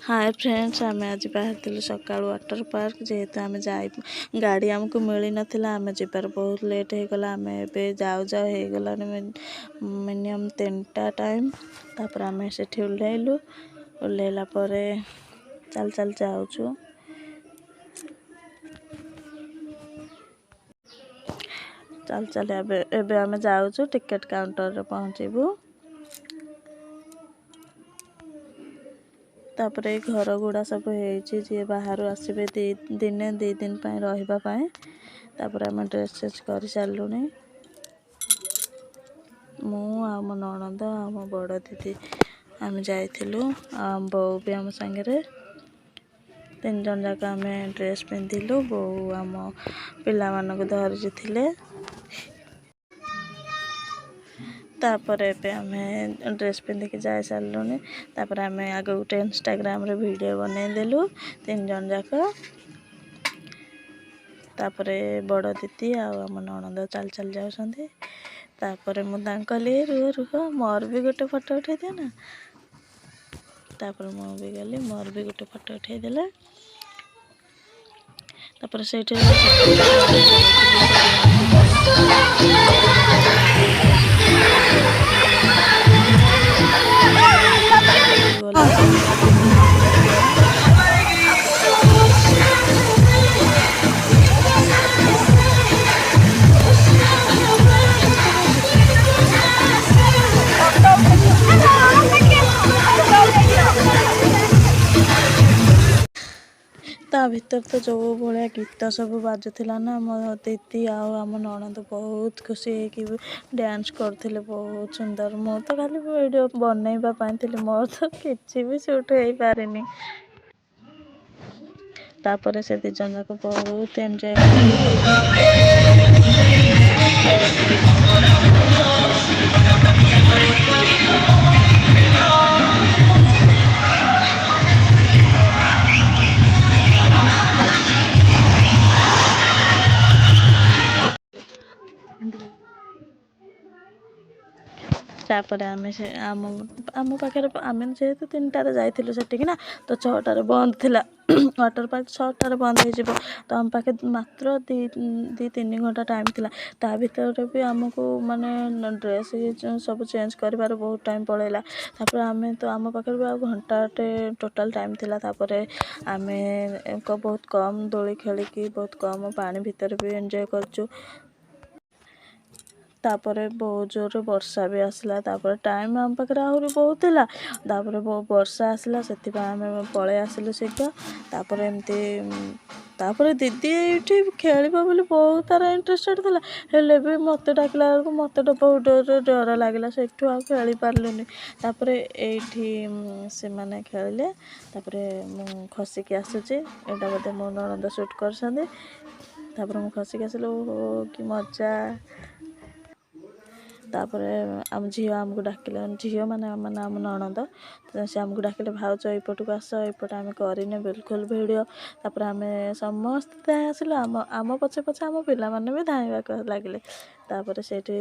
Hi friends, आम आज बाहर सका वाटर पार्क जेहेतु आम गाड़ी आमको मिल नाला आम जबार बहुत लेट हो गला। आम जाऊ जाऊ हो गला मिनिमम 3टा टाइम। तापर आम से ओह्लैलु ओह्लैला चल चल जाऊँ चल चल एबे आम जाऊँ टिकेट काउंटर रे पहुँचबू। तापर घर गुड़ा सब जी बाहर आसबे दिने 2 दिन रही। तापर आम ड्रेस चेंज कर सारूँ। मु आम ननद आम बड़ दीदी आम जाइलु बो भी आम सांगे 3 जन जाक आम ड्रेस पिंधिलु। बो आम पिला मानक धरी थे। तापर एबे आमे ड्रेस पिंधिक जाए सारूँ। तापर आम आगे गोटे इंस्टाग्राम रे वीडियो बनईदेलु 3 जन जाक। तापर बड़ दीदी आम ननद चल चल जाऊँ। तापर मुझे कहली रुह रुह मोर भी गोटे फोटो उठे दियो ना। तापर मु भी गली मोर भी गोटे फोटो उठे देले। तापर से ता भीतर तो जो भाया गीत सब बाजुला ना मो दीदी आम ननद बहुत खुशी कि डांस करते बहुत सुंदर। मो तो खाली वीडियो बनईबा मोर तो किसी भी शूट हो पारे। तापर से 2 जन जाक बहुत एंजॉय तापर आम पाखे आम जेहेतु 3टार जाइलु सेठिकी ना तो 6टार बंद थिला। वाटर पार्क 6टार बंद हो तो आम पाखे मात्र 2-3 घंटा टाइम थिला। ता भीतर भी आमको माने ड्रेस सब चेंज कर बहुत टाइम पड़ेगा। तापर आम तो आम पाखे भी घंटाटे टोटाल टाइम थिला। तापर आम बहुत कम दोली खेलिकी बहुत कम पानी भीतर भी एंजॉय करचु। तापर बहुत जोर वर्षा भी आसला। तापर टाइम आम पाखे आहरी बहुत थिला। तापर वर्षा आसला से आम पलि आसिलु शीघ्र। तापर एमती तापर दीदी ये खेल बहुत तार इंटरेस्टेड थिला। हेले भी मत डाकला बेलू मत बहुत डर लगला से खेली पार्लुनि। तापर एठी से माने खेलिले। तापर मु खसिकी आसुची एटा बोधे मो ननद शूट कर। तापर मु खसिकी आसिलु कि मजा। तापर आम झील आमको डाकिले झील माने आम ननद से आमको डाकिले भाउज एपटू आस एपटे आम करने बिल्कुल वीडियो। तापर आम समस्त धाई आसिलु आम पछे पछे आम पिला माने भी धाइबा लगिले। तापर से